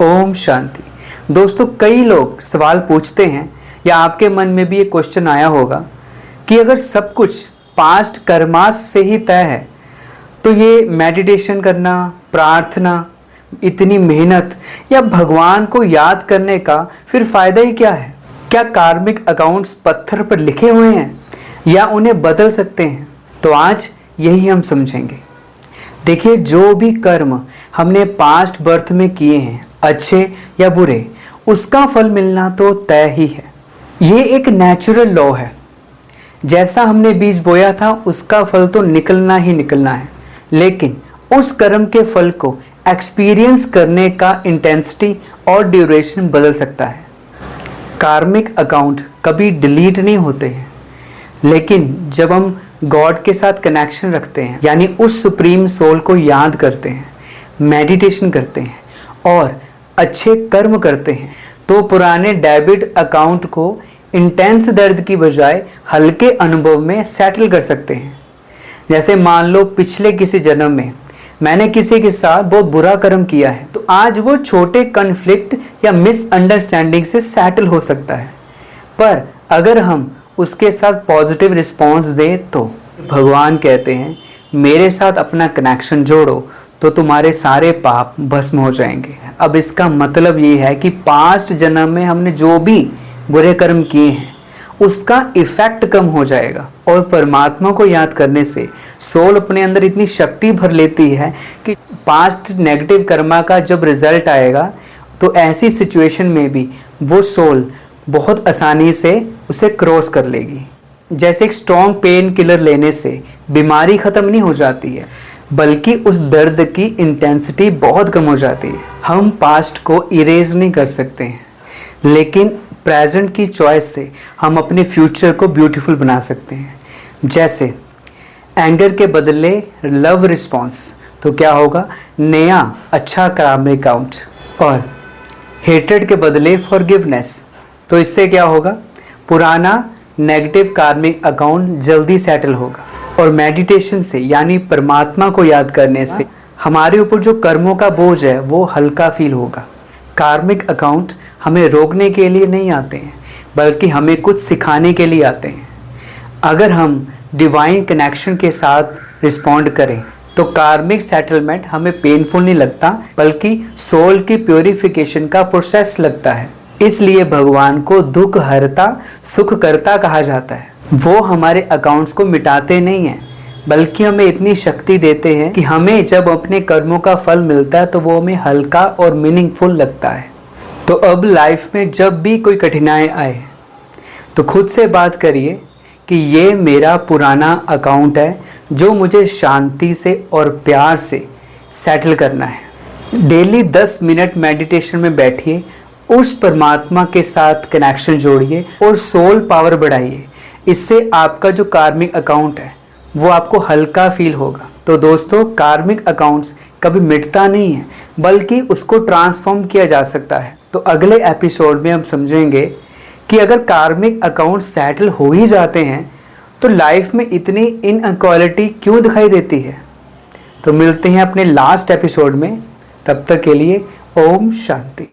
ओम शांति। दोस्तों, कई लोग सवाल पूछते हैं या आपके मन में भी ये क्वेश्चन आया होगा कि अगर सब कुछ पास्ट कर्मास से ही तय है तो ये मेडिटेशन करना, प्रार्थना, इतनी मेहनत या भगवान को याद करने का फिर फायदा ही क्या है? क्या कार्मिक अकाउंट्स पत्थर पर लिखे हुए हैं या उन्हें बदल सकते हैं? तो आज यही हम समझेंगे। देखिए, जो भी कर्म हमने पास्ट बर्थ में किए हैं, अच्छे या बुरे, उसका फल मिलना तो तय ही है। ये एक नेचुरल लॉ है। जैसा हमने बीज बोया था उसका फल तो निकलना ही निकलना है, लेकिन उस कर्म के फल को एक्सपीरियंस करने का इंटेंसिटी और ड्यूरेशन बदल सकता है। कार्मिक अकाउंट कभी डिलीट नहीं होते हैं, लेकिन जब हम गॉड के साथ कनेक्शन रखते हैं, यानी उस सुप्रीम सोल को याद करते हैं, मेडिटेशन करते हैं और अच्छे कर्म करते हैं, तो पुराने डेबिट अकाउंट को इंटेंस दर्द की बजाय हल्के अनुभव में सेटल कर सकते हैं। जैसे मान लो पिछले किसी जन्म में मैंने किसी के साथ बहुत बुरा कर्म किया है, तो आज वो छोटे कॉन्फ्लिक्ट या मिसअंडरस्टैंडिंग से सेटल हो सकता है। पर अगर हम उसके साथ पॉजिटिव रिस्पॉन्स दें तो भगवान कहते हैं, मेरे साथ अपना कनेक्शन जोड़ो तो तुम्हारे सारे पाप भस्म हो जाएंगे। अब इसका मतलब ये है कि पास्ट जन्म में हमने जो भी बुरे कर्म किए हैं उसका इफेक्ट कम हो जाएगा, और परमात्मा को याद करने से सोल अपने अंदर इतनी शक्ति भर लेती है कि पास्ट नेगेटिव कर्मा का जब रिजल्ट आएगा तो ऐसी सिचुएशन में भी वो सोल बहुत आसानी से उसे क्रॉस कर लेगी। जैसे एक स्ट्रॉन्ग पेन किलर लेने से बीमारी ख़त्म नहीं हो जाती है, बल्कि उस दर्द की इंटेंसिटी बहुत कम हो जाती है। हम पास्ट को इरेज नहीं कर सकते हैं, लेकिन प्रेजेंट की चॉइस से हम अपने फ्यूचर को ब्यूटीफुल बना सकते हैं। जैसे एंगर के बदले लव रिस्पॉन्स, तो क्या होगा? नया अच्छा कार्मिक अकाउंट। और हेट्रेड के बदले फॉरगिवनेस, तो इससे क्या होगा? पुराना नेगेटिव कार्मिक अकाउंट जल्दी सेटल होगा। और मेडिटेशन से, यानी परमात्मा को याद करने से, हमारे ऊपर जो कर्मों का बोझ है वो हल्का फील होगा। कार्मिक अकाउंट हमें रोकने के लिए नहीं आते हैं, बल्कि हमें कुछ सिखाने के लिए आते हैं। अगर हम डिवाइन कनेक्शन के साथ रिस्पॉन्ड करें तो कार्मिक सेटलमेंट हमें पेनफुल नहीं लगता, बल्कि सोल की प्योरिफिकेशन का प्रोसेस लगता है। इसलिए भगवान को दुख हरता सुख करता कहा जाता है। वो हमारे अकाउंट्स को मिटाते नहीं हैं, बल्कि हमें इतनी शक्ति देते हैं कि हमें जब अपने कर्मों का फल मिलता है तो वो हमें हल्का और मीनिंगफुल लगता है। तो अब लाइफ में जब भी कोई कठिनाई आए तो खुद से बात करिए कि ये मेरा पुराना अकाउंट है जो मुझे शांति से और प्यार से सेटल करना है। डेली 10 मिनट मेडिटेशन में बैठिए, उस परमात्मा के साथ कनेक्शन जोड़िए और सोल पावर बढ़ाइए। इससे आपका जो कार्मिक अकाउंट है वो आपको हल्का फील होगा। तो दोस्तों, कार्मिक अकाउंट्स कभी मिटता नहीं है, बल्कि उसको ट्रांसफॉर्म किया जा सकता है। तो अगले एपिसोड में हम समझेंगे कि अगर कार्मिक अकाउंट सेटल हो ही जाते हैं तो लाइफ में इतनी इनइक्वालिटी क्यों दिखाई देती है। तो मिलते हैं अपने लास्ट एपिसोड में, तब तक के लिए ओम शांति।